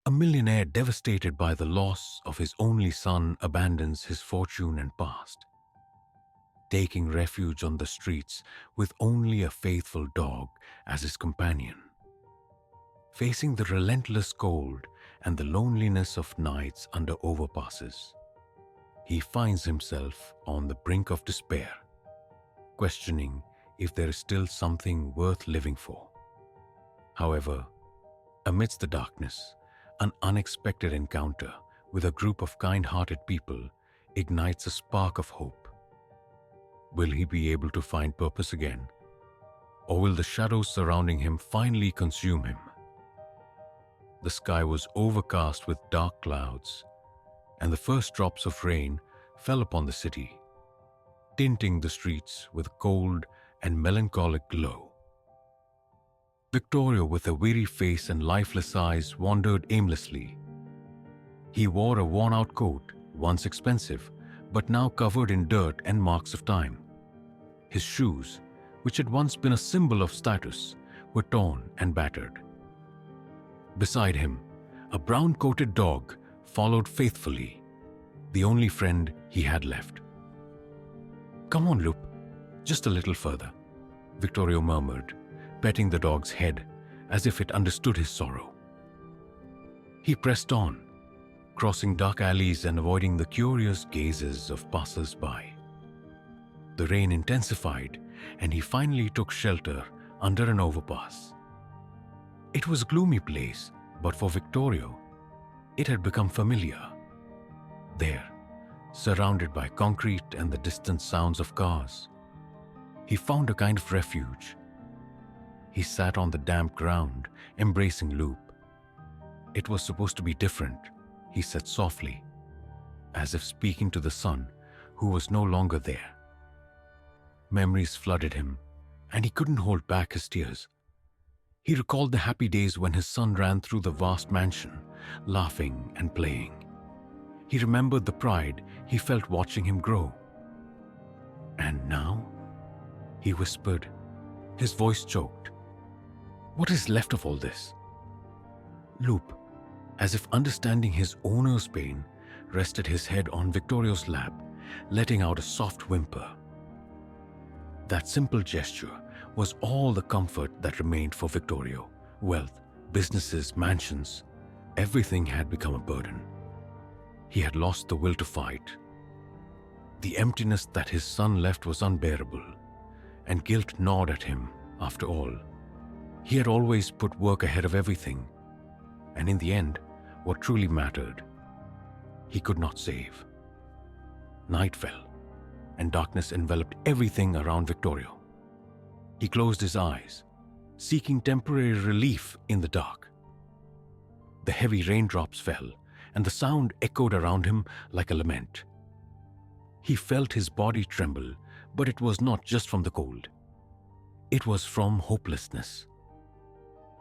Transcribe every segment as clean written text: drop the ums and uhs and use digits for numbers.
A millionaire devastated by the loss of his only son abandons his fortune and past, taking refuge on the streets with only a faithful dog as his companion. Facing the relentless cold and the loneliness of nights under overpasses, he finds himself on the brink of despair, questioning if there is still something worth living for. However, amidst the darkness, an unexpected encounter with a group of kind-hearted people ignites a spark of hope. Will he be able to find purpose again? Or will the shadows surrounding him finally consume him? The sky was overcast with dark clouds, and the first drops of rain fell upon the city, tinting the streets with a cold and melancholic glow. Victorio, with a weary face and lifeless eyes, wandered aimlessly. He wore a worn-out coat, once expensive, but now covered in dirt and marks of time. His shoes, which had once been a symbol of status, were torn and battered. Beside him, a brown-coated dog followed faithfully, the only friend he had left. "Come on, Loop, just a little further," Victorio murmured, petting the dog's head as if it understood his sorrow. He pressed on, crossing dark alleys and avoiding the curious gazes of passers-by. The rain intensified, and he finally took shelter under an overpass. It was a gloomy place, but for Victorio, it had become familiar. There, surrounded by concrete and the distant sounds of cars, he found a kind of refuge. He sat on the damp ground, embracing Loop. "It was supposed to be different," he said softly, as if speaking to the son who was no longer there. Memories flooded him, and he couldn't hold back his tears. He recalled the happy days when his son ran through the vast mansion, laughing and playing. He remembered the pride he felt watching him grow. "And now?" he whispered, his voice choked. "What is left of all this?" Loop, as if understanding his owner's pain, rested his head on Victorio's lap, letting out a soft whimper. That simple gesture was all the comfort that remained for Victorio. Wealth, businesses, mansions, everything had become a burden. He had lost the will to fight. The emptiness that his son left was unbearable, and guilt gnawed at him. After all, he had always put work ahead of everything, and in the end, what truly mattered, he could not save. Night fell, and darkness enveloped everything around Victorio. He closed his eyes, seeking temporary relief in the dark. The heavy raindrops fell, and the sound echoed around him like a lament. He felt his body tremble, but it was not just from the cold. It was from hopelessness.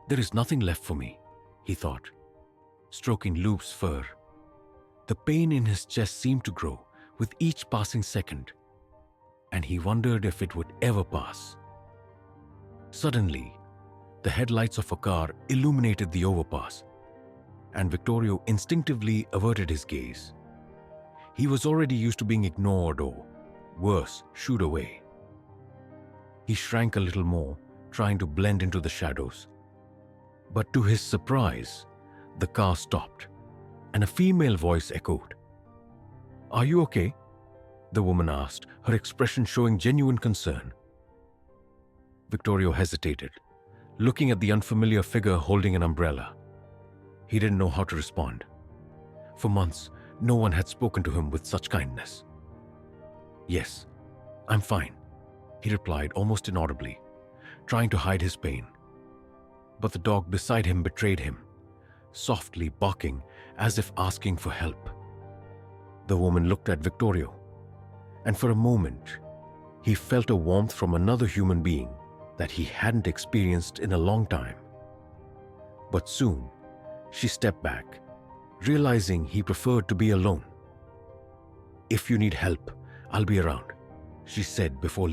"There is nothing left for me," he thought, stroking Loop's fur. The pain in his chest seemed to grow with each passing second, and he wondered if it would ever pass. Suddenly, the headlights of a car illuminated the overpass, and Victorio instinctively averted his gaze. He was already used to being ignored or, worse, shooed away. He shrank a little more, trying to blend into the shadows. But to his surprise, the car stopped, and a female voice echoed. "Are you okay?" the woman asked, her expression showing genuine concern. Victorio hesitated, looking at the unfamiliar figure holding an umbrella. He didn't know how to respond. For months, no one had spoken to him with such kindness. "Yes, I'm fine," he replied almost inaudibly, trying to hide his pain. But the dog beside him betrayed him, softly barking as if asking for help. The woman looked at Victorio, and for a moment, he felt a warmth from another human being that he hadn't experienced in a long time. But soon, she stepped back, realizing he preferred to be alone. "If you need help, I'll be around," she said before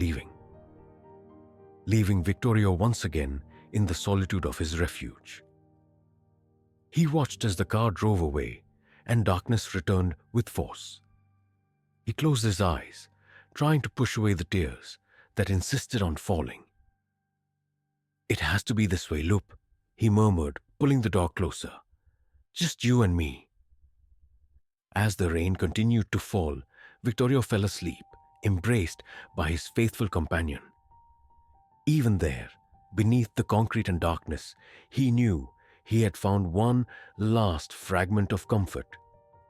leaving Victorio once again in the solitude of his refuge. He watched as the car drove away and darkness returned with force. He closed his eyes, trying to push away the tears that insisted on falling. "It has to be this way, Loop," he murmured, pulling the dog closer. "Just you and me." As the rain continued to fall, Victorio fell asleep, embraced by his faithful companion. Even there, beneath the concrete and darkness, he knew he had found one last fragment of comfort,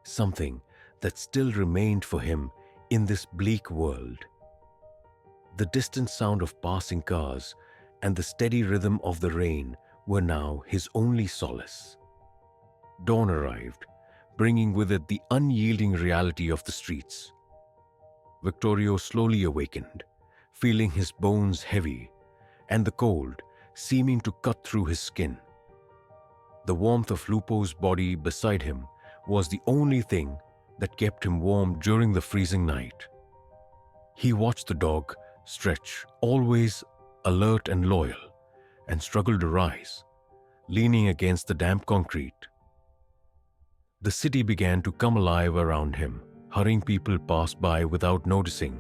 something that still remained for him in this bleak world. The distant sound of passing cars and the steady rhythm of the rain were now his only solace. Dawn arrived, bringing with it the unyielding reality of the streets. Victorio slowly awakened, feeling his bones heavy and the cold seeming to cut through his skin. The warmth of Lupo's body beside him was the only thing that kept him warm during the freezing night. He watched the dog stretch, always alert and loyal, and struggled to rise, leaning against the damp concrete. The city began to come alive around him. Hurrying people passed by without noticing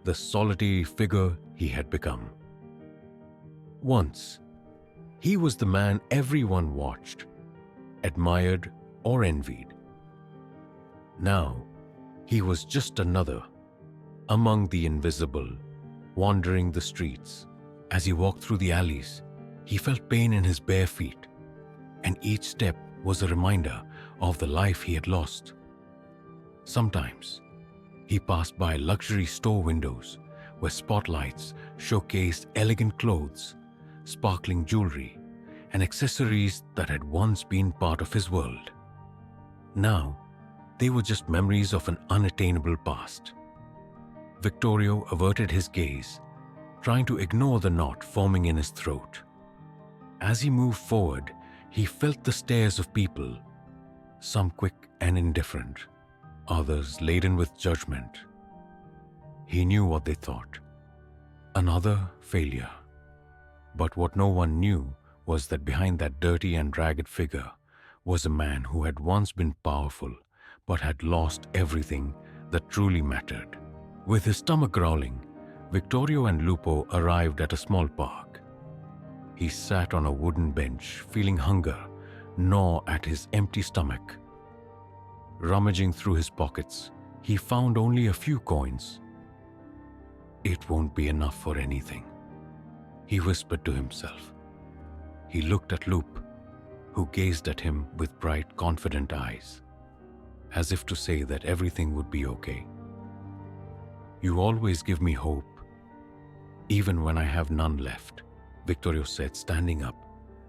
the solitary figure he had become. Once, he was the man everyone watched, admired, or envied. Now, he was just another among the invisible, wandering the streets. As he walked through the alleys, he felt pain in his bare feet, and each step was a reminder of the life he had lost. Sometimes, he passed by luxury store windows where spotlights showcased elegant clothes, sparkling jewelry, and accessories that had once been part of his world. Now, they were just memories of an unattainable past. Victorio averted his gaze, trying to ignore the knot forming in his throat. As he moved forward, he felt the stares of people, some quick and indifferent, others laden with judgment. He knew what they thought. Another failure. But what no one knew was that behind that dirty and ragged figure was a man who had once been powerful but had lost everything that truly mattered. With his stomach growling, Victorio and Lupo arrived at a small park. He sat on a wooden bench, feeling hunger gnaw at his empty stomach. Rummaging through his pockets, he found only a few coins. "It won't be enough for anything," he whispered to himself. He looked at Loop, who gazed at him with bright, confident eyes, as if to say that everything would be okay. "You always give me hope, even when I have none left," Victorio said, standing up,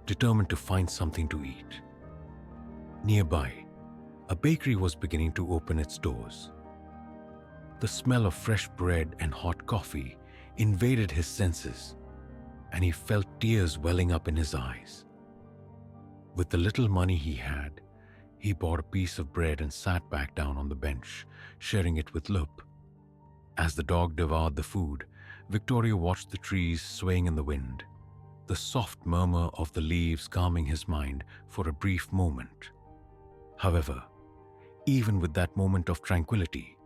determined to find something to eat. Nearby, a bakery was beginning to open its doors. The smell of fresh bread and hot coffee invaded his senses, and he felt tears welling up in his eyes. With the little money he had, he bought a piece of bread and sat back down on the bench, sharing it with Lup. As the dog devoured the food, Victoria watched the trees swaying in the wind, the soft murmur of the leaves calming his mind for a brief moment. However, even with that moment of tranquility,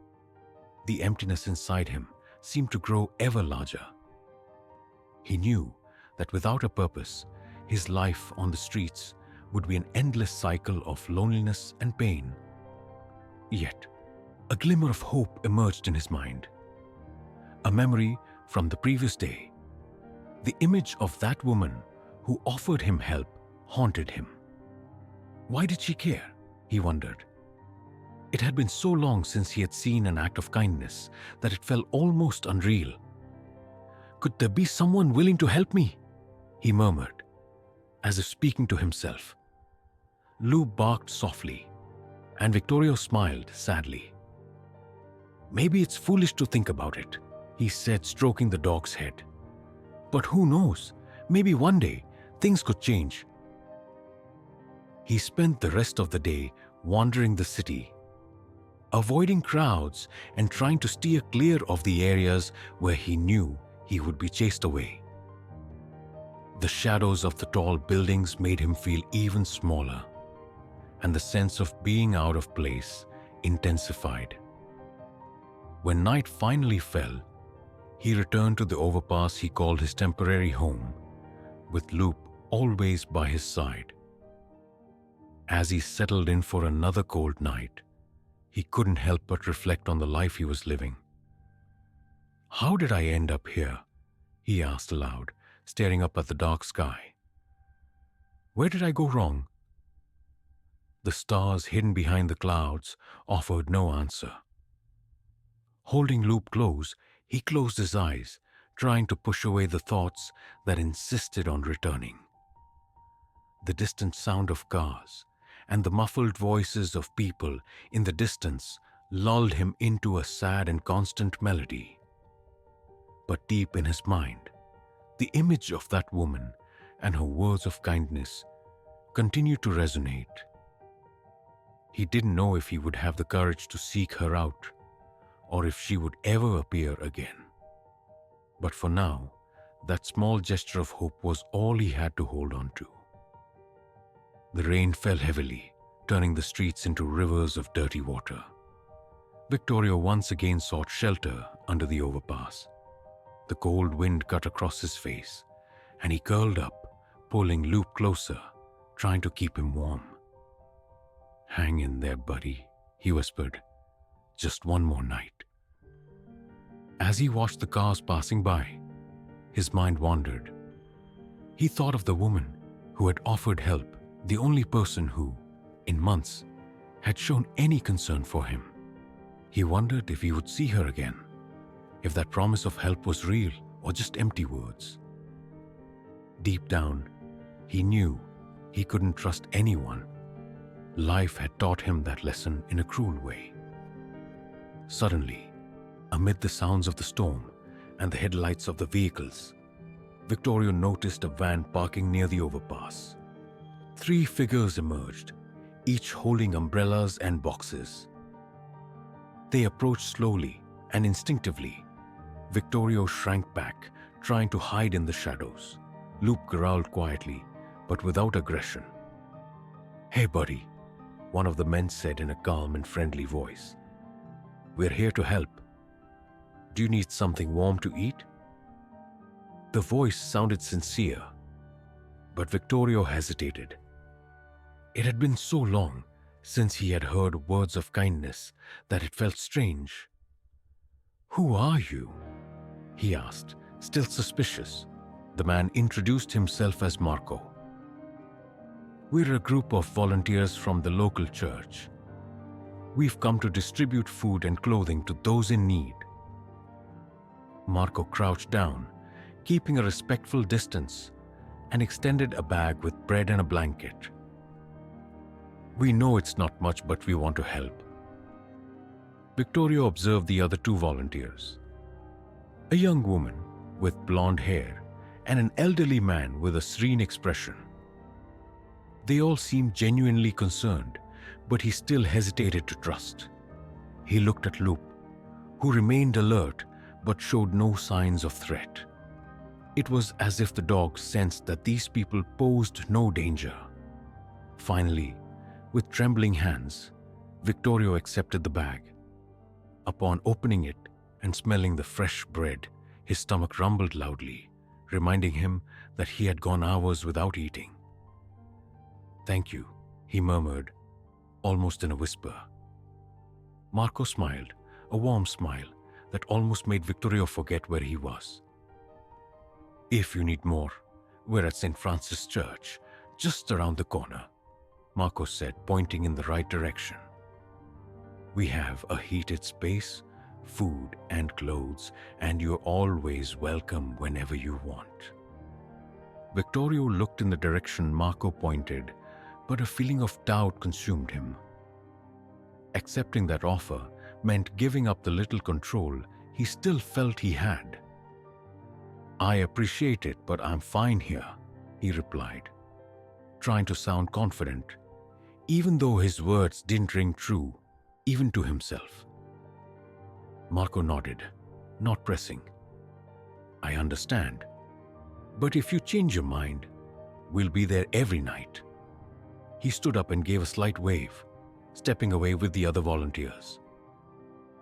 the emptiness inside him seemed to grow ever larger. He knew that without a purpose, his life on the streets would be an endless cycle of loneliness and pain. Yet, a glimmer of hope emerged in his mind. A memory from the previous day. The image of that woman who offered him help haunted him. Why did she care? He wondered. It had been so long since he had seen an act of kindness that it felt almost unreal. "Could there be someone willing to help me?" he murmured, as if speaking to himself. Lou barked softly, and Victorio smiled sadly. "Maybe it's foolish to think about it," he said, stroking the dog's head. "But who knows? Maybe one day things could change." He spent the rest of the day wandering the city, avoiding crowds and trying to steer clear of the areas where he knew he would be chased away. The shadows of the tall buildings made him feel even smaller. and the sense of being out of place intensified. When night finally fell, he returned to the overpass he called his temporary home, with Loop always by his side. As he settled in for another cold night, he couldn't help but reflect on the life he was living. "How did I end up here?" he asked aloud, staring up at the dark sky. "Where did I go wrong?" The stars hidden behind the clouds offered no answer. Holding Loop close, he closed his eyes, trying to push away the thoughts that insisted on returning. The distant sound of cars and the muffled voices of people in the distance lulled him into a sad and constant melody. But deep in his mind, the image of that woman and her words of kindness continued to resonate. He didn't know if he would have the courage to seek her out, or if she would ever appear again. But for now, that small gesture of hope was all he had to hold on to. The rain fell heavily, turning the streets into rivers of dirty water. Victorio once again sought shelter under the overpass. The cold wind cut across his face, and he curled up, pulling Loop closer, trying to keep him warm. "Hang in there, buddy," he whispered. "Just one more night." As he watched the cars passing by, his mind wandered. He thought of the woman who had offered help, the only person who, in months, had shown any concern for him. He wondered if he would see her again, if that promise of help was real or just empty words. Deep down, he knew he couldn't trust anyone. Life had taught him that lesson in a cruel way. Suddenly, amid the sounds of the storm and the headlights of the vehicles, Victorio noticed a van parking near the overpass. 3 figures emerged, each holding umbrellas and boxes. They approached slowly and instinctively. Victorio shrank back, trying to hide in the shadows. Loop growled quietly, but without aggression. "Hey, buddy," one of the men said in a calm and friendly voice. "We're here to help. Do you need something warm to eat?" The voice sounded sincere, but Victorio hesitated. It had been so long since he had heard words of kindness that it felt strange. "Who are you?" he asked, still suspicious. The man introduced himself as Marco. "We're a group of volunteers from the local church. We've come to distribute food and clothing to those in need." Marco crouched down, keeping a respectful distance, and extended a bag with bread and a blanket. "We know it's not much, but we want to help." Victorio observed the other 2 volunteers. A young woman with blonde hair and an elderly man with a serene expression. They all seemed genuinely concerned, but he still hesitated to trust. He looked at Loop, who remained alert but showed no signs of threat. It was as if the dog sensed that these people posed no danger. Finally, with trembling hands, Victorio accepted the bag. Upon opening it and smelling the fresh bread, his stomach rumbled loudly, reminding him that he had gone hours without eating. "Thank you," he murmured, almost in a whisper. Marco smiled, a warm smile that almost made Victorio forget where he was. "If you need more, we're at St. Francis Church, just around the corner," Marco said, pointing in the right direction. "We have a heated space, food and clothes, and you're always welcome whenever you want." Victorio looked in the direction Marco pointed, but a feeling of doubt consumed him. Accepting that offer meant giving up the little control he still felt he had. "I appreciate it, but I'm fine here," he replied, trying to sound confident, even though his words didn't ring true, even to himself. Marco nodded, not pressing. "I understand, but if you change your mind, we'll be there every night." He stood up and gave a slight wave, stepping away with the other volunteers.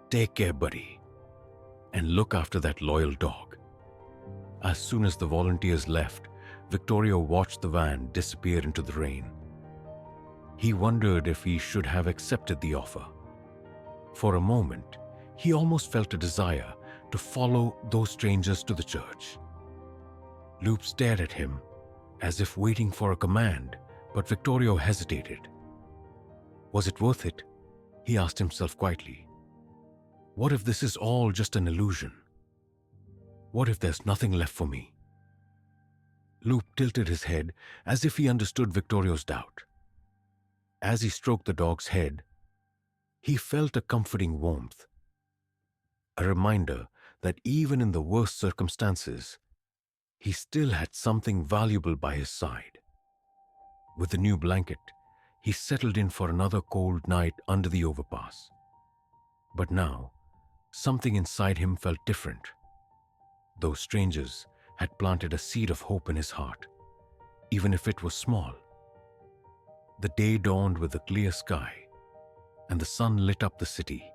"Take care, buddy, and look after that loyal dog." As soon as the volunteers left, Victorio watched the van disappear into the rain. He wondered if he should have accepted the offer. For a moment, he almost felt a desire to follow those strangers to the church. Loop stared at him, as if waiting for a command, but Victorio hesitated. Was it worth it? He asked himself quietly. What if this is all just an illusion? What if there's nothing left for me? Loop tilted his head as if he understood Victorio's doubt. As he stroked the dog's head, he felt a comforting warmth, a reminder that even in the worst circumstances, he still had something valuable by his side. With the new blanket, he settled in for another cold night under the overpass. But now, something inside him felt different. Those strangers had planted a seed of hope in his heart, even if it was small. The day dawned with a clear sky, and the sun lit up the city,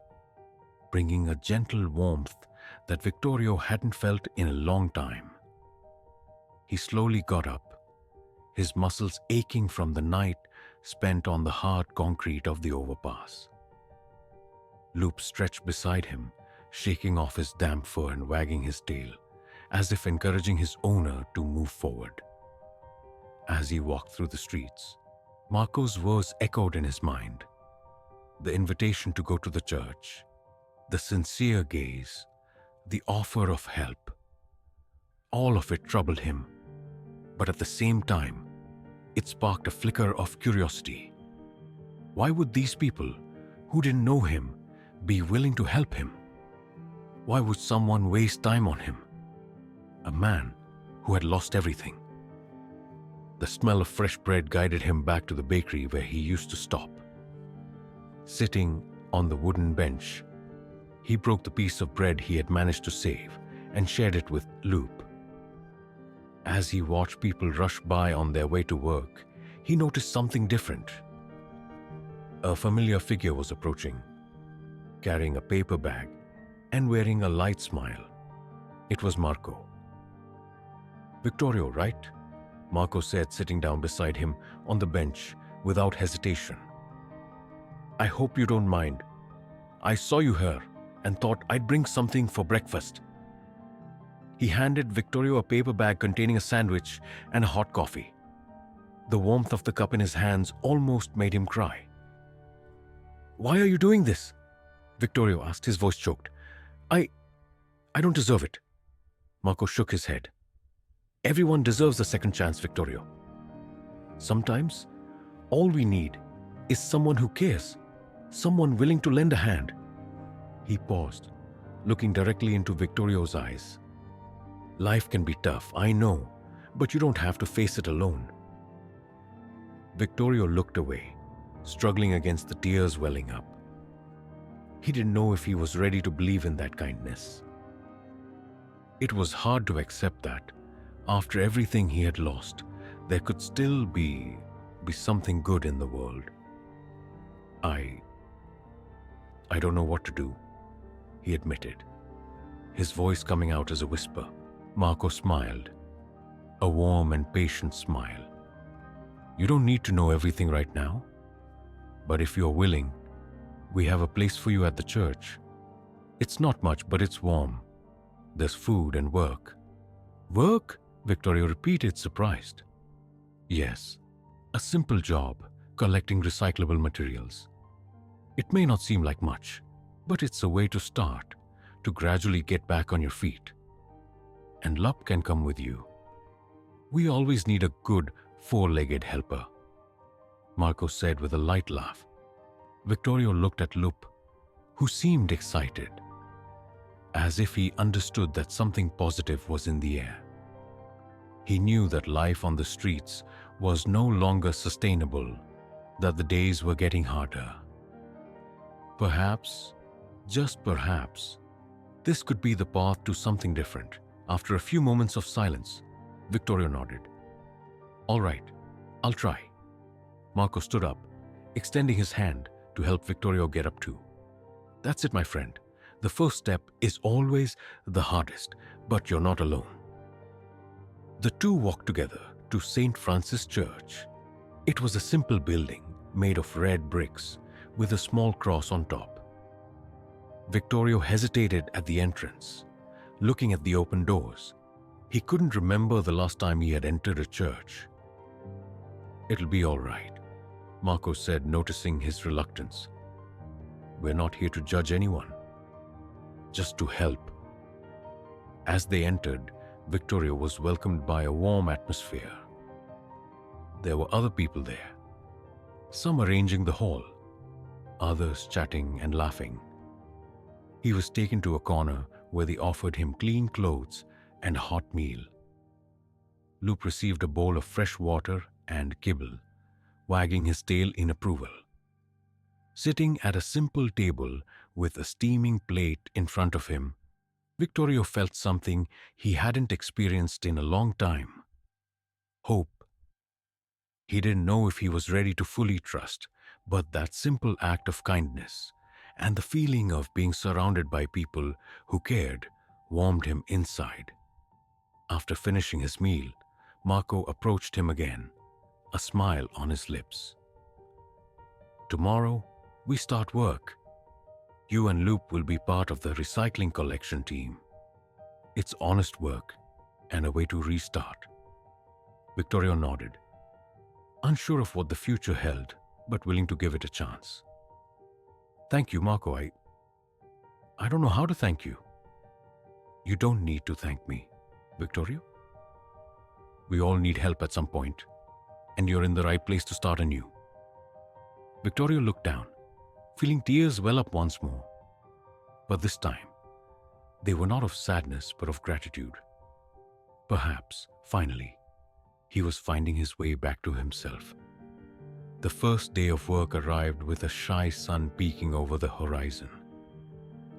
bringing a gentle warmth that Victorio hadn't felt in a long time. He slowly got up, his muscles aching from the night spent on the hard concrete of the overpass. Loop stretched beside him, shaking off his damp fur and wagging his tail, as if encouraging his owner to move forward. As he walked through the streets, Marco's words echoed in his mind. The invitation to go to the church, the sincere gaze, the offer of help. All of it troubled him, but at the same time, it sparked a flicker of curiosity. Why would these people, who didn't know him, be willing to help him? Why would someone waste time on him? A man who had lost everything. The smell of fresh bread guided him back to the bakery where he used to stop. Sitting on the wooden bench, he broke the piece of bread he had managed to save and shared it with Loop. As he watched people rush by on their way to work, he noticed something different. A familiar figure was approaching, carrying a paper bag and wearing a light smile. It was Marco. "Victorio, right?" Marco said, sitting down beside him on the bench without hesitation. "I hope you don't mind. I saw you here and thought I'd bring something for breakfast." He handed Victorio a paper bag containing a sandwich and a hot coffee. The warmth of the cup in his hands almost made him cry. "Why are you doing this?" Victorio asked, his voice choked. I don't deserve it." Marco shook his head. "Everyone deserves a second chance, Victorio. Sometimes, all we need is someone who cares, someone willing to lend a hand." He paused, looking directly into Victorio's eyes. "Life can be tough, I know, but you don't have to face it alone." Victorio looked away, struggling against the tears welling up. He didn't know if he was ready to believe in that kindness. It was hard to accept that, after everything he had lost, there could still be something good in the world. I don't know what to do," he admitted, his voice coming out as a whisper. Marco smiled, a warm and patient smile. "You don't need to know everything right now, but if you're willing, we have a place for you at the church. It's not much, but it's warm. There's food and work." "Work?" Victorio repeated, surprised. "Yes, a simple job, collecting recyclable materials. It may not seem like much, but it's a way to start, to gradually get back on your feet. And luck can come with you. We always need a good four-legged helper," Marco said with a light laugh. Victorio looked at Loop, who seemed excited, as if he understood that something positive was in the air. He knew that life on the streets was no longer sustainable, that the days were getting harder. Perhaps, just perhaps, this could be the path to something different. After a few moments of silence, Victorio nodded. "All right, I'll try." Marco stood up, extending his hand to help Victorio get up too. That's it, my friend. The first step is always the hardest, but you're not alone. The two walked together to St. Francis Church. It was a simple building made of red bricks with a small cross on top. Victorio hesitated at the entrance, looking at the open doors. He couldn't remember the last time he had entered a church. "It'll be all right," Marco said, noticing his reluctance. "We're not here to judge anyone, just to help." As they entered, Victoria was welcomed by a warm atmosphere. There were other people there, some arranging the hall, others chatting and laughing. He was taken to a corner where they offered him clean clothes and a hot meal. Loop received a bowl of fresh water and kibble, wagging his tail in approval. Sitting at a simple table with a steaming plate in front of him, Victorio felt something he hadn't experienced in a long time: hope. He didn't know if he was ready to fully trust, but that simple act of kindness and the feeling of being surrounded by people who cared warmed him inside. After finishing his meal, Marco approached him again, a smile on his lips. "Tomorrow, we start work. You and Loop will be part of the recycling collection team. It's honest work and a way to restart." Victorio nodded, unsure of what the future held, but willing to give it a chance. "Thank you, Marco. I don't know how to thank you." "You don't need to thank me, Victorio. We all need help at some point, and you're in the right place to start anew." Victorio looked down, feeling tears well up once more. But this time, they were not of sadness but of gratitude. Perhaps, finally, he was finding his way back to himself. The first day of work arrived with a shy sun peeking over the horizon.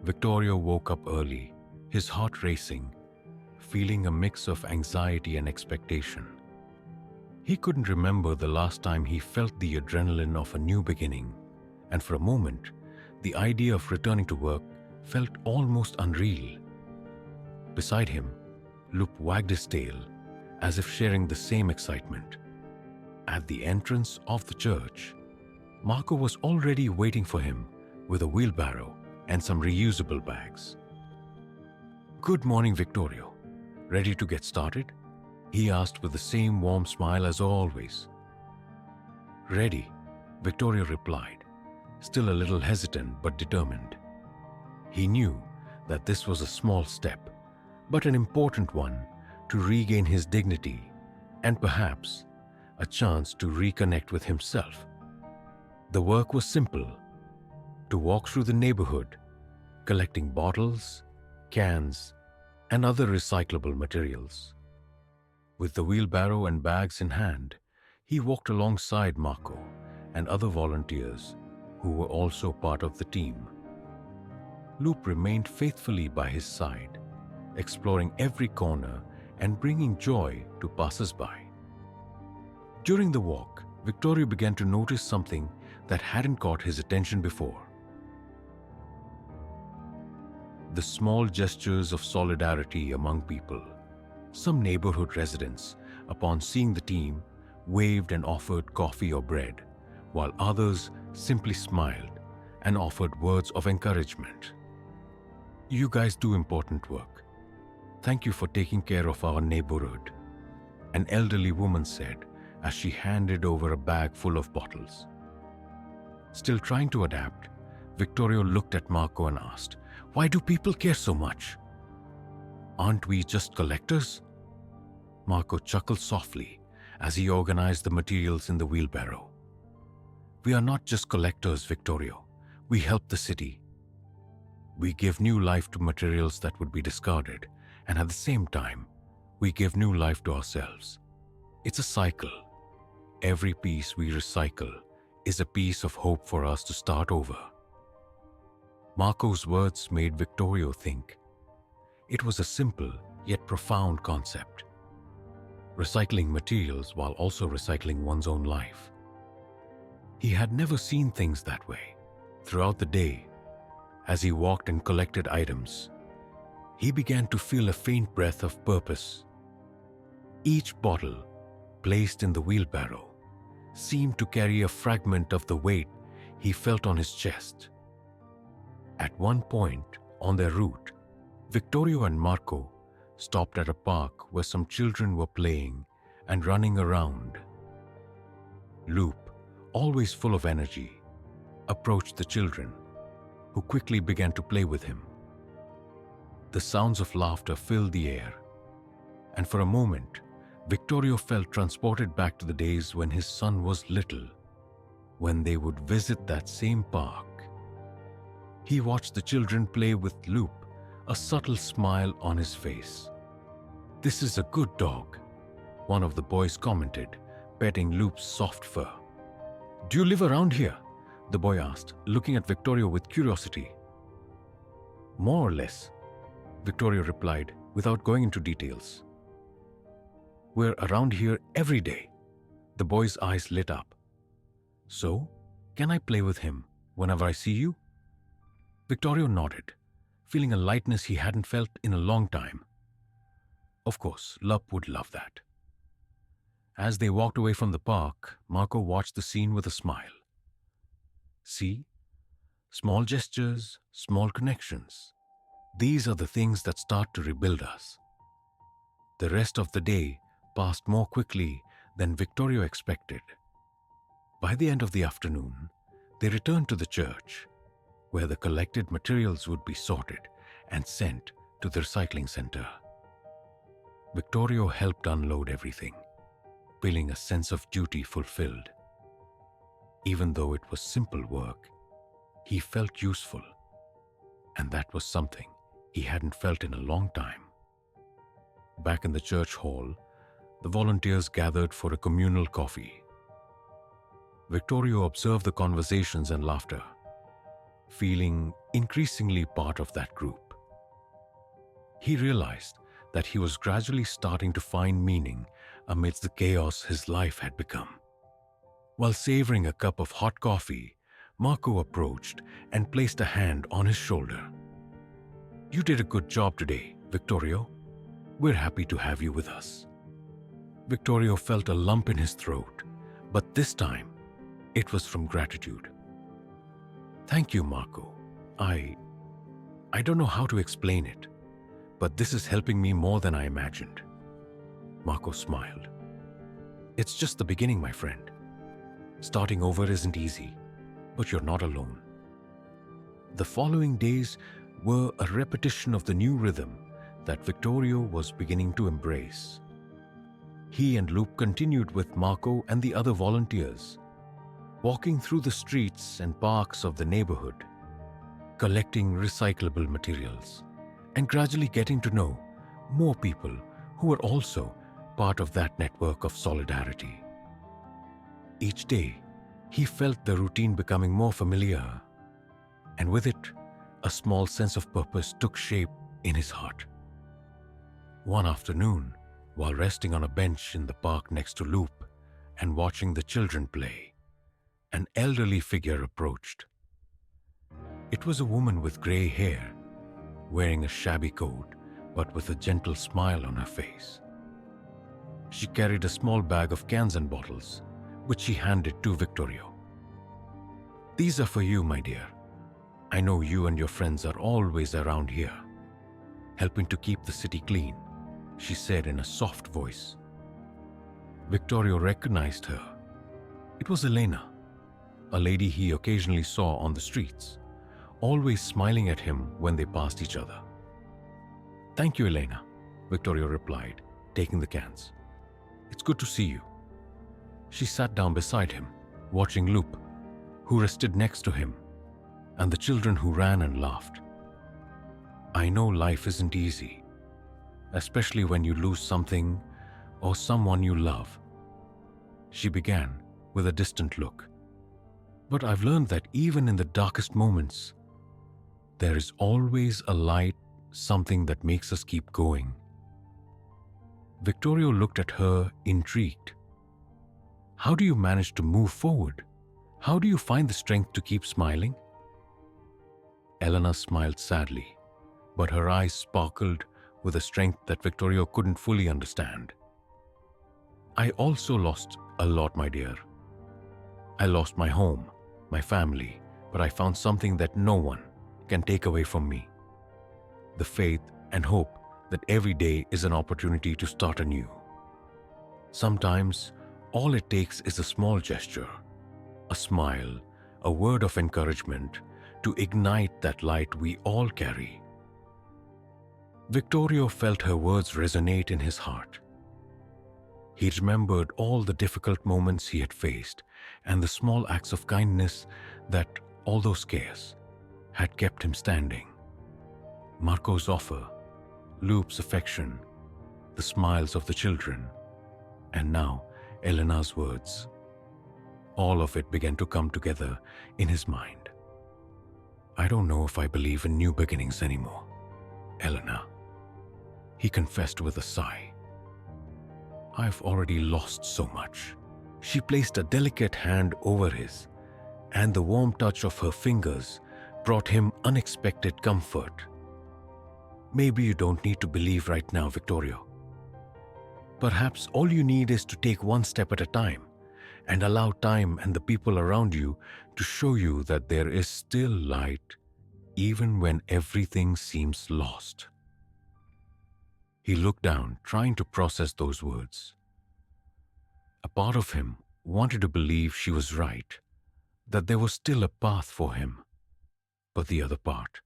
Victorio woke up early, his heart racing, feeling a mix of anxiety and expectation. He couldn't remember the last time he felt the adrenaline of a new beginning, and for a moment, the idea of returning to work felt almost unreal. Beside him, Loop wagged his tail, as if sharing the same excitement. At the entrance of the church, Marco was already waiting for him with a wheelbarrow and some reusable bags. "Good morning, Victorio. Ready to get started?" he asked with the same warm smile as always. "Ready," Victorio replied, still a little hesitant but determined. He knew that this was a small step, but an important one to regain his dignity and perhaps a chance to reconnect with himself. The work was simple: to walk through the neighborhood, collecting bottles, cans, and other recyclable materials. With the wheelbarrow and bags in hand, he walked alongside Marco and other volunteers who were also part of the team. Loop remained faithfully by his side, exploring every corner and bringing joy to passers-by. During the walk, Victorio began to notice something that hadn't caught his attention before. The small gestures of solidarity among people. Some neighborhood residents, upon seeing the team, waved and offered coffee or bread, while others simply smiled and offered words of encouragement. "You guys do important work. Thank you for taking care of our neighborhood," an elderly woman said as she handed over a bag full of bottles. Still trying to adapt, Victorio looked at Marco and asked, "Why do people care so much? Aren't we just collectors?" Marco chuckled softly as he organized the materials in the wheelbarrow. "We are not just collectors, Victorio. We help the city. We give new life to materials that would be discarded, and at the same time, we give new life to ourselves. It's a cycle. Every piece we recycle is a piece of hope for us to start over." Marco's words made Victorio think. It was a simple yet profound concept. Recycling materials while also recycling one's own life. He had never seen things that way. Throughout the day, as he walked and collected items, he began to feel a faint breath of purpose. Each bottle, placed in the wheelbarrow, seemed to carry a fragment of the weight he felt on his chest. At one point on their route, Victorio and Marco stopped at a park where some children were playing and running around. Loop, always full of energy, approached the children, who quickly began to play with him. The sounds of laughter filled the air, and for a moment, Victorio felt transported back to the days when his son was little, when they would visit that same park. He watched the children play with Loop, a subtle smile on his face. "This is a good dog," one of the boys commented, petting Loop's soft fur. "Do you live around here?" the boy asked, looking at Victorio with curiosity. "More or less," Victorio replied, without going into details. "We're around here every day." The boy's eyes lit up. "So, can I play with him whenever I see you?" Victorio nodded, feeling a lightness he hadn't felt in a long time. Of course, Lup would love that. As they walked away from the park, Marco watched the scene with a smile. See? Small gestures, small connections. These are the things that start to rebuild us. The rest of the day passed more quickly than Victorio expected. By the end of the afternoon, they returned to the church, where the collected materials would be sorted and sent to the recycling center. Victorio helped unload everything, feeling a sense of duty fulfilled. Even though it was simple work, he felt useful, and that was something he hadn't felt in a long time. Back in the church hall, the volunteers gathered for a communal coffee. Victorio observed the conversations and laughter, feeling increasingly part of that group. He realized that he was gradually starting to find meaning amidst the chaos his life had become. While savoring a cup of hot coffee, Marco approached and placed a hand on his shoulder. "You did a good job today, Victorio. We're happy to have you with us." Victorio felt a lump in his throat, but this time it was from gratitude. "Thank you, Marco. I don't know how to explain it, but this is helping me more than I imagined." Marco smiled. "It's just the beginning, my friend. Starting over isn't easy, but you're not alone." The following days were a repetition of the new rhythm that Victorio was beginning to embrace. He and Loop continued with Marco and the other volunteers, walking through the streets and parks of the neighborhood, collecting recyclable materials, and gradually getting to know more people who were also part of that network of solidarity. Each day, he felt the routine becoming more familiar, and with it, a small sense of purpose took shape in his heart. One afternoon, while resting on a bench in the park next to Loop and watching the children play, an elderly figure approached. It was a woman with gray hair, wearing a shabby coat but with a gentle smile on her face. She carried a small bag of cans and bottles, which she handed to Victorio. "These are for you, my dear. I know you and your friends are always around here, helping to keep the city clean," she said in a soft voice. Victorio recognized her. It was Elena, a lady he occasionally saw on the streets, always smiling at him when they passed each other. "Thank you, Elena," Victorio replied, taking the cans. "It's good to see you." She sat down beside him, watching Loop, who rested next to him, and the children who ran and laughed. "I know life isn't easy, especially when you lose something or someone you love," she began with a distant look. "But I've learned that even in the darkest moments, there is always a light, something that makes us keep going." Victorio looked at her, intrigued. "How do you manage to move forward, How do you find the strength to keep smiling? Elena smiled sadly, but her eyes sparkled with a strength that Victorio couldn't fully understand. I also lost a lot, my dear. I lost my home, my family, but I found something that no one can take away from me. The faith and hope that every day is an opportunity to start anew. Sometimes, all it takes is a small gesture, a smile, a word of encouragement to ignite that light we all carry. Victorio felt her words resonate in his heart. He remembered all the difficult moments he had faced and the small acts of kindness that, although scarce, had kept him standing. Marco's offer, Loop's affection, the smiles of the children, and now Elena's words. All of it began to come together in his mind. I don't know if I believe in new beginnings anymore, Elena, he confessed with a sigh. I've already lost so much. She placed a delicate hand over his, and the warm touch of her fingers brought him unexpected comfort. Maybe you don't need to believe right now, Victorio. Perhaps all you need is to take one step at a time and allow time and the people around you to show you that there is still light even when everything seems lost. He looked down, trying to process those words. A part of him wanted to believe she was right, that there was still a path for him. But the other part,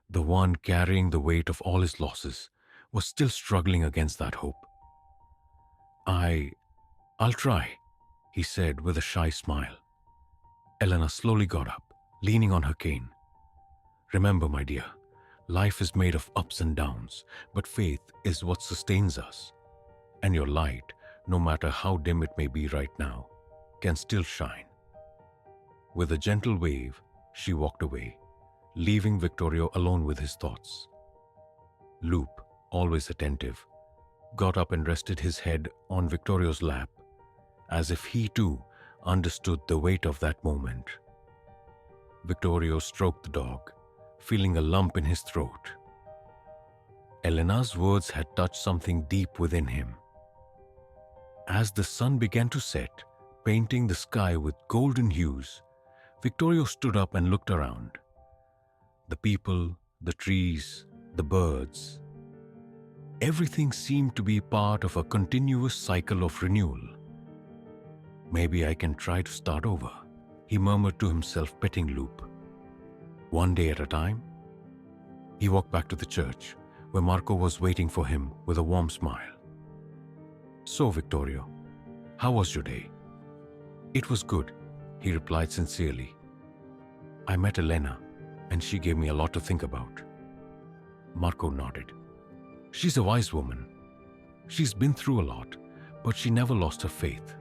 the one carrying the weight of all his losses, was still struggling against that hope. I'll try, he said with a shy smile. Elena slowly got up, leaning on her cane. Remember, my dear, life is made of ups and downs, but faith is what sustains us. And your light, no matter how dim it may be right now, can still shine. With a gentle wave, she walked away, leaving Victorio alone with his thoughts. Loop, always attentive, got up and rested his head on Victorio's lap, as if he too understood the weight of that moment. Victorio stroked the dog, feeling a lump in his throat. Elena's words had touched something deep within him. As the sun began to set, painting the sky with golden hues, Victorio stood up and looked around. The people, the trees, the birds, everything seemed to be part of a continuous cycle of renewal. Maybe I can try to start over, he murmured to himself, petting Loop. One day at a time. He walked back to the church, where Marco was waiting for him with a warm smile. So, Victorio, how was your day? It was good, he replied sincerely. I met Elena, and she gave me a lot to think about. Marco nodded. She's a wise woman. She's been through a lot, but she never lost her faith.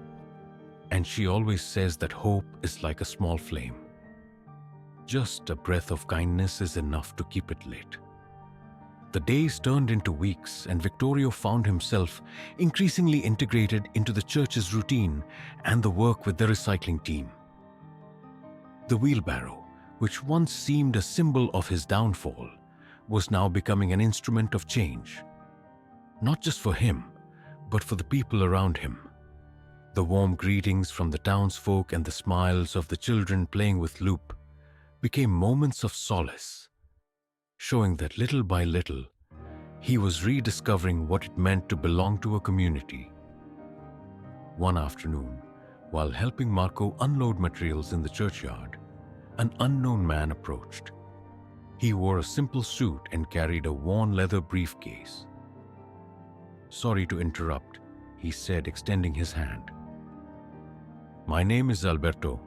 And she always says that hope is like a small flame. Just a breath of kindness is enough to keep it lit. The days turned into weeks, and Victorio found himself increasingly integrated into the church's routine and the work with the recycling team. The wheelbarrow, which once seemed a symbol of his downfall, was now becoming an instrument of change. Not just for him, but for the people around him. The warm greetings from the townsfolk and the smiles of the children playing with Loop became moments of solace, showing that little by little, he was rediscovering what it meant to belong to a community. One afternoon, while helping Marco unload materials in the churchyard, an unknown man approached. He wore a simple suit and carried a worn leather briefcase. Sorry to interrupt, he said, extending his hand. My name is Alberto.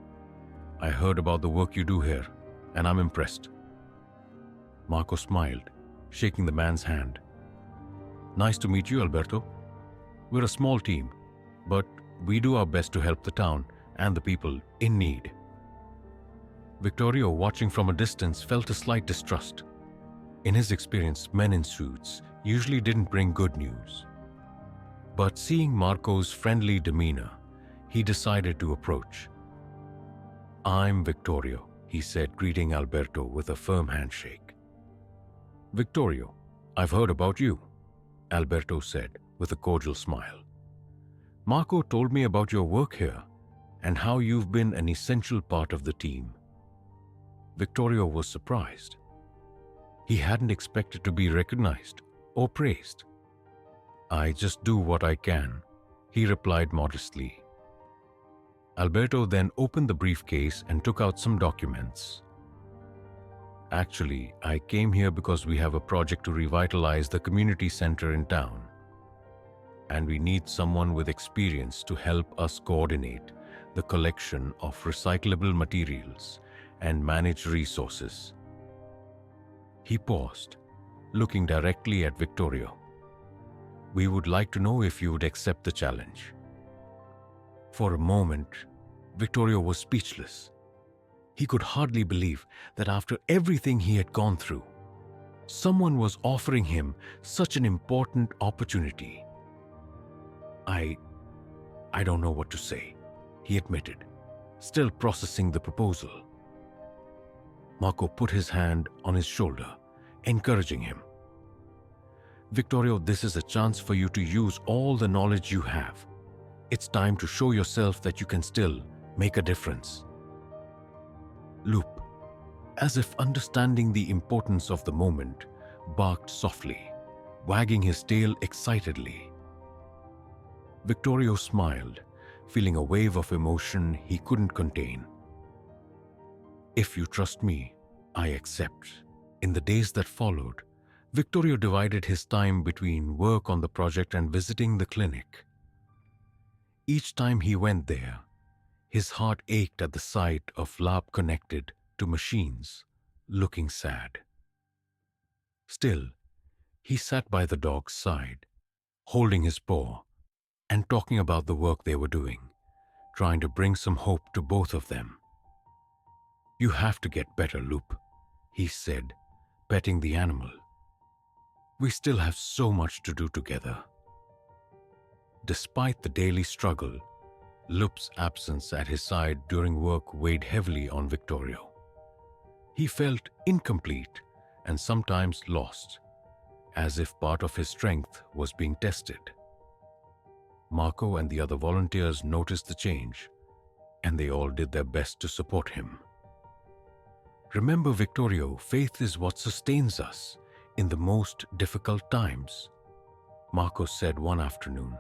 I heard about the work you do here, and I'm impressed. Marco smiled, shaking the man's hand. Nice to meet you, Alberto. We're a small team, but we do our best to help the town and the people in need. Victorio, watching from a distance, felt a slight distrust. In his experience, men in suits usually didn't bring good news. But seeing Marco's friendly demeanor, he decided to approach. "I'm Victorio," he said, greeting Alberto with a firm handshake. "Victorio, I've heard about you," Alberto said with a cordial smile. "Marco told me about your work here and how you've been an essential part of the team." Victorio was surprised. He hadn't expected to be recognized or praised. "I just do what I can," he replied modestly. Alberto then opened the briefcase and took out some documents. "Actually, I came here because we have a project to revitalize the community center in town, and we need someone with experience to help us coordinate the collection of recyclable materials and manage resources." He paused, looking directly at Victorio. "We would like to know if you would accept the challenge." For a moment, Victorio was speechless. He could hardly believe that after everything he had gone through, someone was offering him such an important opportunity. I don't know what to say," he admitted, still processing the proposal. Marco put his hand on his shoulder, encouraging him. "Victorio, this is a chance for you to use all the knowledge you have. It's time to show yourself that you can still make a difference." Loop, as if understanding the importance of the moment, barked softly, wagging his tail excitedly. Victorio smiled, feeling a wave of emotion he couldn't contain. "If you trust me, I accept." In the days that followed, Victorio divided his time between work on the project and visiting the clinic. Each time he went there, his heart ached at the sight of Lab connected to machines, looking sad. Still, he sat by the dog's side, holding his paw and talking about the work they were doing, trying to bring some hope to both of them. "You have to get better, Loop," he said, petting the animal. "We still have so much to do together." Despite the daily struggle, Loop's absence at his side during work weighed heavily on Victorio. He felt incomplete and sometimes lost, as if part of his strength was being tested. Marco and the other volunteers noticed the change, and they all did their best to support him. "Remember, Victorio, faith is what sustains us in the most difficult times," Marco said one afternoon,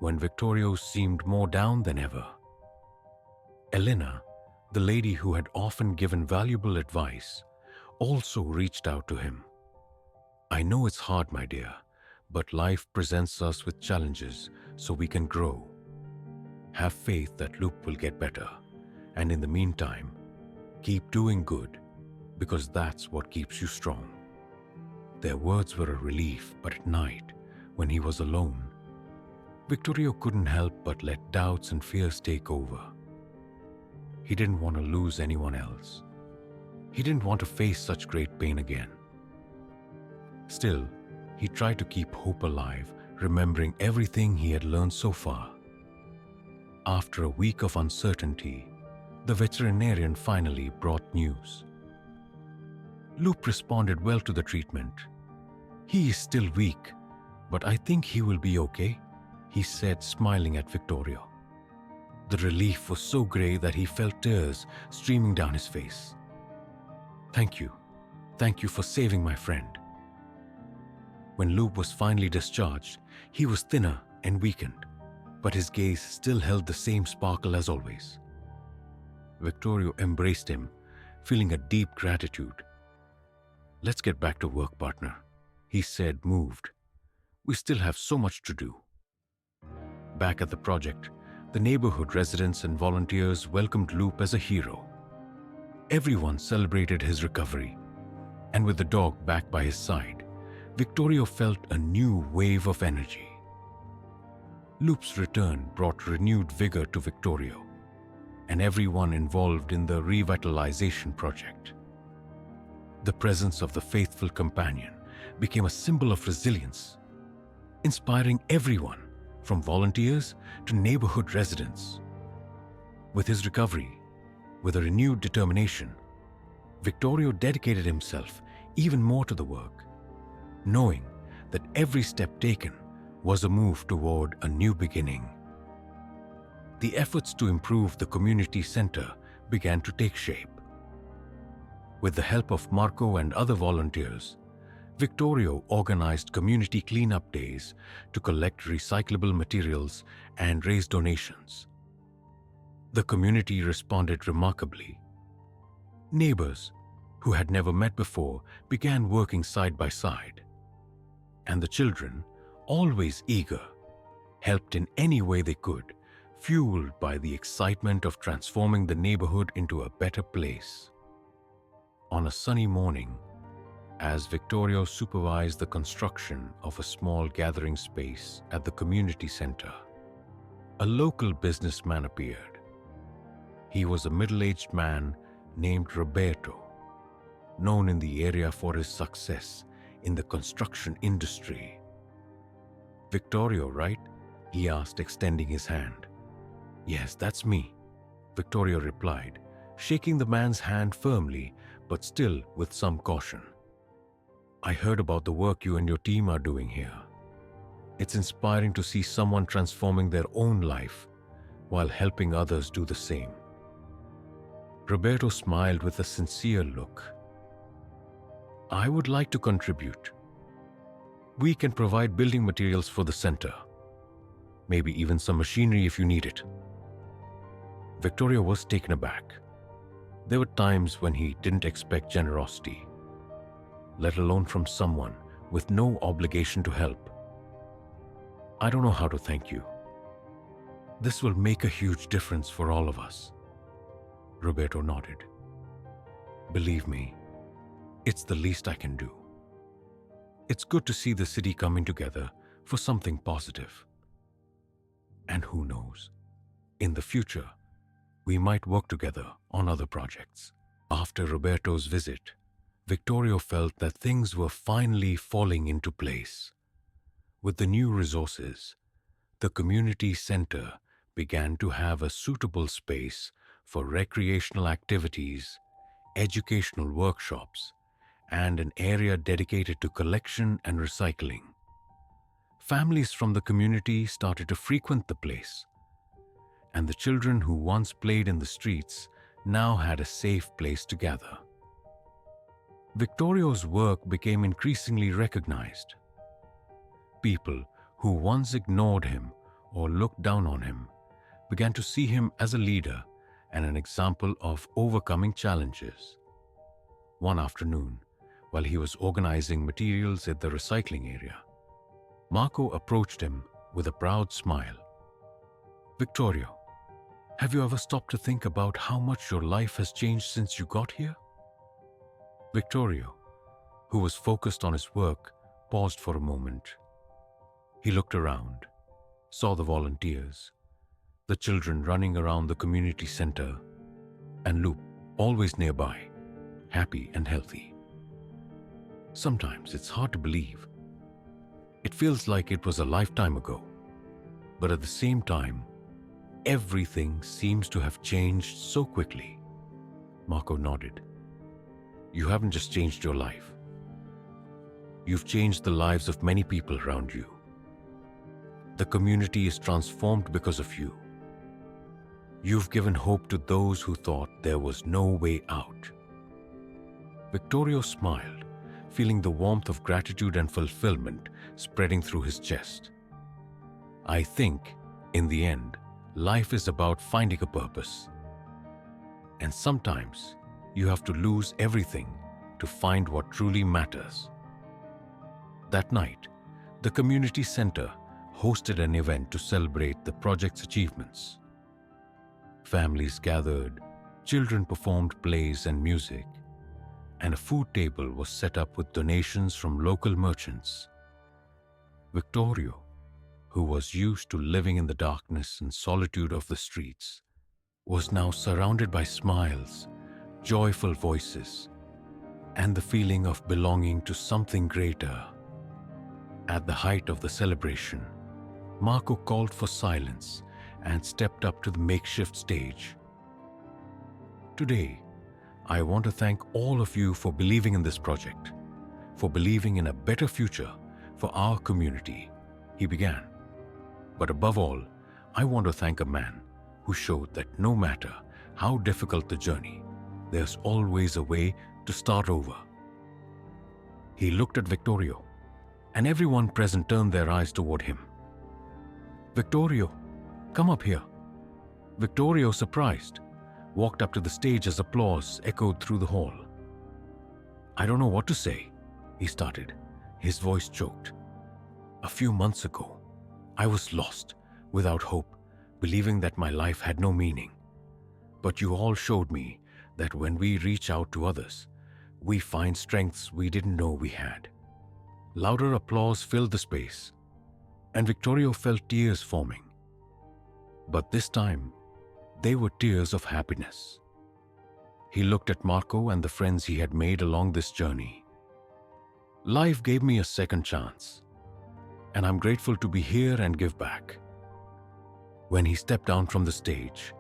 when Victorio seemed more down than ever. Elena, the lady who had often given valuable advice, also reached out to him. "I know it's hard, my dear, but life presents us with challenges so we can grow. Have faith that Loop will get better, and in the meantime, keep doing good, because that's what keeps you strong." Their words were a relief, but at night, when he was alone, Victorio couldn't help but let doubts and fears take over. He didn't want to lose anyone else. He didn't want to face such great pain again. Still, he tried to keep hope alive, remembering everything he had learned so far. After a week of uncertainty, the veterinarian finally brought news. Loop responded well to the treatment. "He is still weak, but I think he will be okay," he said, smiling at Victorio. The relief was so great that he felt tears streaming down his face. Thank you for saving my friend." When Loop was finally discharged, he was thinner and weakened, but his gaze still held the same sparkle as always. Victorio embraced him, feeling a deep gratitude. "Let's get back to work, partner," he said, moved. "We still have so much to do." Back at the project, the neighborhood residents and volunteers welcomed Loop as a hero. Everyone celebrated his recovery, and with the dog back by his side, Victorio felt a new wave of energy. Loop's return brought renewed vigor to Victorio and everyone involved in the revitalization project. The presence of the faithful companion became a symbol of resilience, inspiring everyone from volunteers to neighborhood residents. With his recovery, With a renewed determination, Vittorio dedicated himself even more to the work, knowing that every step taken was a move toward a new beginning. The efforts to improve the community center began to take shape. With the help of Marco and other volunteers, Vittorio organized community cleanup days to collect recyclable materials and raise donations. The community responded remarkably. Neighbors, who had never met before, began working side by side. And the children, always eager, helped in any way they could, fueled by the excitement of transforming the neighborhood into a better place. On a sunny morning, as Vittorio supervised the construction of a small gathering space at the community center, a local businessman appeared. He was a middle-aged man named Roberto, known in the area for his success in the construction industry. "Vittorio, right?" he asked, extending his hand. "Yes, that's me," Vittorio replied, shaking the man's hand firmly but still with some caution. "I heard about the work you and your team are doing here. It's inspiring to see someone transforming their own life while helping others do the same." Roberto smiled with a sincere look. "I would like to contribute. We can provide building materials for the center, maybe even some machinery if you need it." Vittorio was taken aback. There were times when he didn't expect generosity, let alone from someone with no obligation to help. "I don't know how to thank you. This will make a huge difference for all of us." Roberto nodded. "Believe me, it's the least I can do. It's good to see the city coming together for something positive. And who knows, in the future, we might work together on other projects." After Roberto's visit, Vittorio felt that things were finally falling into place. With the new resources, the community center began to have a suitable space for recreational activities, educational workshops, and an area dedicated to collection and recycling. Families from the community started to frequent the place, and the children who once played in the streets now had a safe place to gather. Vittorio's work became increasingly recognized. People who once ignored him or looked down on him began to see him as a leader and an example of overcoming challenges. One afternoon, while he was organizing materials at the recycling area, Marco approached him with a proud smile. "Vittorio, have you ever stopped to think about how much your life has changed since you got here?" Vittorio, who was focused on his work, paused for a moment. He looked around, saw the volunteers, the children running around the community center, and Luke, always nearby, happy and healthy. Sometimes it's hard to believe. It feels like it was a lifetime ago, but at the same time, everything seems to have changed so quickly. Marco nodded. "You haven't just changed your life. You've changed the lives of many people around you. The community is transformed because of you. You've given hope to those who thought there was no way out." Vittorio smiled, feeling the warmth of gratitude and fulfillment spreading through his chest. "I think, in the end, life is about finding a purpose. And sometimes you have to lose everything to find what truly matters." That night, the community center hosted an event to celebrate the project's achievements. Families gathered, children performed plays and music, and a food table was set up with donations from local merchants. Vittorio, who was used to living in the darkness and solitude of the streets, was now surrounded by smiles, joyful voices, and the feeling of belonging to something greater. At the height of the celebration, Marco called for silence and stepped up to the makeshift stage. Today, I want to thank all of you for believing in this project, for believing in a better future for our community, he began. But above all, I want to thank a man who showed that no matter how difficult the journey, there's always a way to start over. He looked at Victorio, and everyone present turned their eyes toward him. Victorio, come up here. Victorio, surprised, walked up to the stage as applause echoed through the hall. I don't know what to say, he started, his voice choked. A few months ago, I was lost, without hope, believing that my life had no meaning. But you all showed me that when we reach out to others, we find strengths we didn't know we had. Louder applause filled the space, and Victorio felt tears forming. But this time, they were tears of happiness. He looked at Marco and the friends he had made along this journey. Life gave me a second chance, and I'm grateful to be here and give back. When he stepped down from the stage,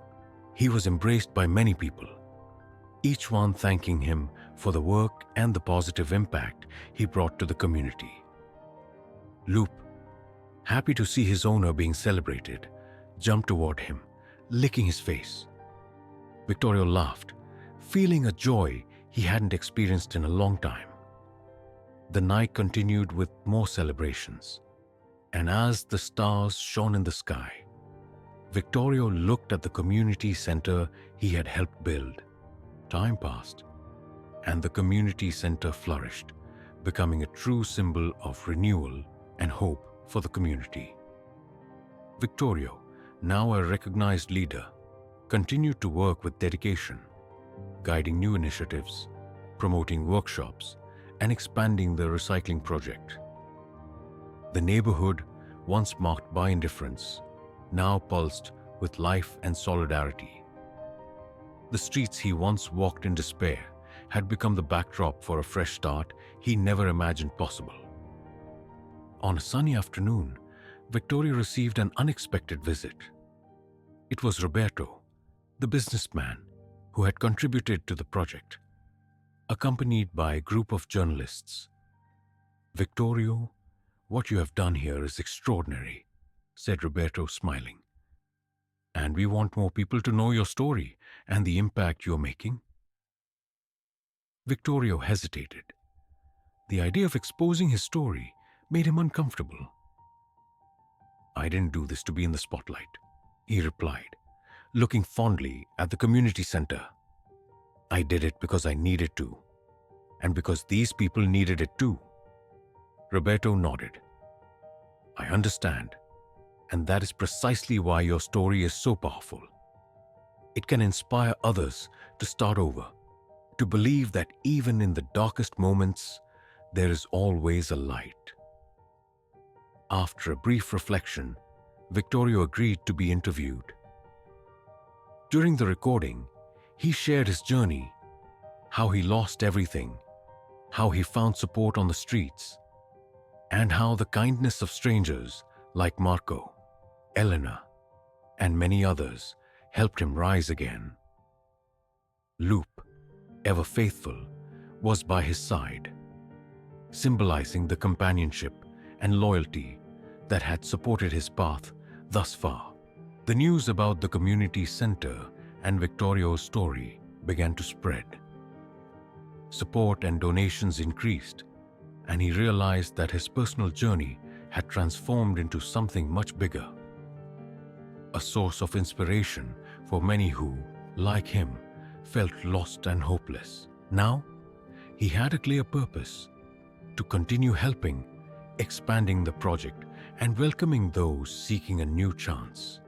he was embraced by many people, each one thanking him for the work and the positive impact he brought to the community. Loop, happy to see his owner being celebrated, jumped toward him, licking his face. Victorio laughed, feeling a joy he hadn't experienced in a long time. The night continued with more celebrations, and as the stars shone in the sky, Victorio looked at the community center he had helped build. Time passed, and the community center flourished, becoming a true symbol of renewal and hope for the community. Victorio, now a recognized leader, continued to work with dedication, guiding new initiatives, promoting workshops, and expanding the recycling project. The neighborhood, once marked by indifference, now pulsed with life and solidarity. The streets he once walked in despair had become the backdrop for a fresh start he never imagined possible. On a sunny afternoon, Victoria received an unexpected visit. It was Roberto, the businessman who had contributed to the project, accompanied by a group of journalists. Victorio, what you have done here is extraordinary, said Roberto, smiling. And we want more people to know your story and the impact you're making. Victorio hesitated. The idea of exposing his story made him uncomfortable. I didn't do this to be in the spotlight, he replied, looking fondly at the community center. I did it because I needed to, and because these people needed it too. Roberto nodded. I understand, and that is precisely why your story is so powerful. It can inspire others to start over, to believe that even in the darkest moments, there is always a light. After a brief reflection, Victorio agreed to be interviewed. During the recording, he shared his journey, how he lost everything, how he found support on the streets, and how the kindness of strangers like Marco, Elena, and many others helped him rise again. Loop, ever faithful, was by his side, symbolizing the companionship and loyalty that had supported his path thus far. The news about the community center and Victorio's story began to spread. Support and donations increased, and he realized that his personal journey had transformed into something much bigger. A source of inspiration for many who, like him, felt lost and hopeless. Now, he had a clear purpose: to continue helping, expanding the project, and welcoming those seeking a new chance.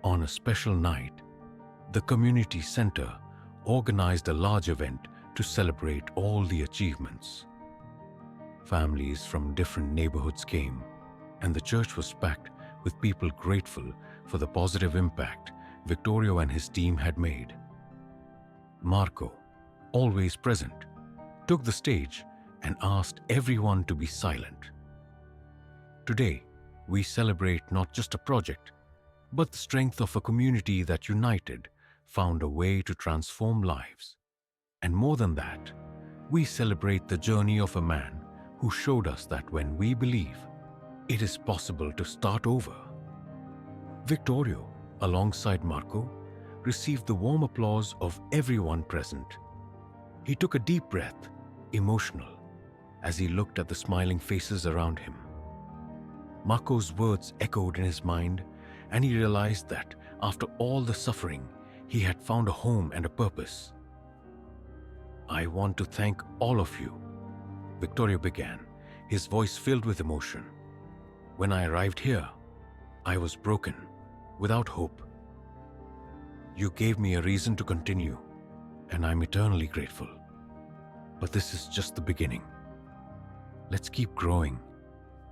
On a special night, the community center organized a large event to celebrate all the achievements. Families from different neighborhoods came, and the church was packed with people grateful for the positive impact Victorio and his team had made. Marco, always present, took the stage and asked everyone to be silent. Today, we celebrate not just a project, but the strength of a community that united, found a way to transform lives. And more than that, we celebrate the journey of a man who showed us that when we believe, it is possible to start over. Victorio, alongside Marco, received the warm applause of everyone present. He took a deep breath, emotional, as he looked at the smiling faces around him. Marco's words echoed in his mind, and he realized that after all the suffering, he had found a home and a purpose. "I want to thank all of you," Victorio began, his voice filled with emotion. "When I arrived here, I was broken, without hope. You gave me a reason to continue, and I'm eternally grateful. But this is just the beginning. Let's keep growing,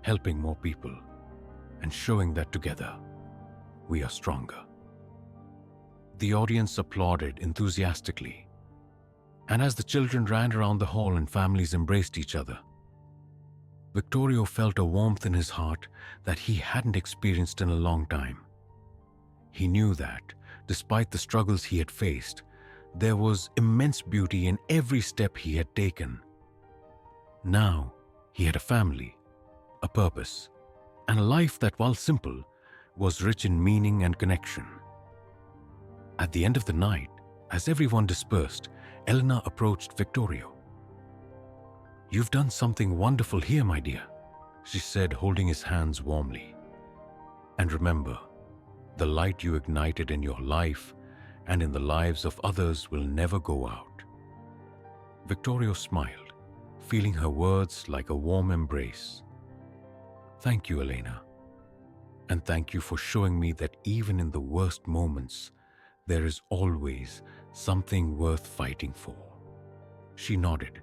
helping more people, and showing that together, we are stronger." The audience applauded enthusiastically, and as the children ran around the hall and families embraced each other, Victorio felt a warmth in his heart that he hadn't experienced in a long time. He knew that, despite the struggles he had faced, there was immense beauty in every step he had taken. Now, he had a family, a purpose, and a life that, while simple, was rich in meaning and connection. At the end of the night, as everyone dispersed, Elena approached Victorio. "You've done something wonderful here, my dear," she said, holding his hands warmly. "And remember, the light you ignited in your life and in the lives of others will never go out." Victorio smiled, feeling her words like a warm embrace. "Thank you, Elena. And thank you for showing me that even in the worst moments, there is always something worth fighting for." She nodded,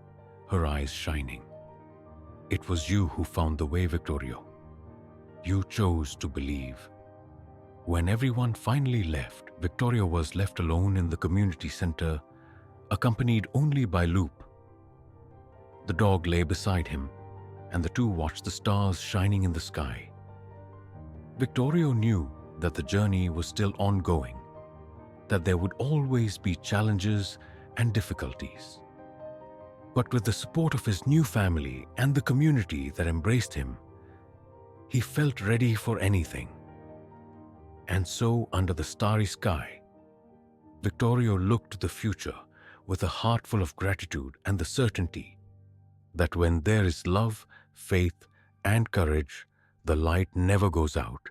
her eyes shining. "It was you who found the way, Victorio. You chose to believe." When everyone finally left, Victorio was left alone in the community center, accompanied only by Loop. The dog lay beside him, and the two watched the stars shining in the sky. Victorio knew that the journey was still ongoing, that there would always be challenges and difficulties. But with the support of his new family and the community that embraced him, he felt ready for anything. And so, under the starry sky, Victorio looked to the future with a heart full of gratitude and the certainty that when there is love, faith, and courage, the light never goes out.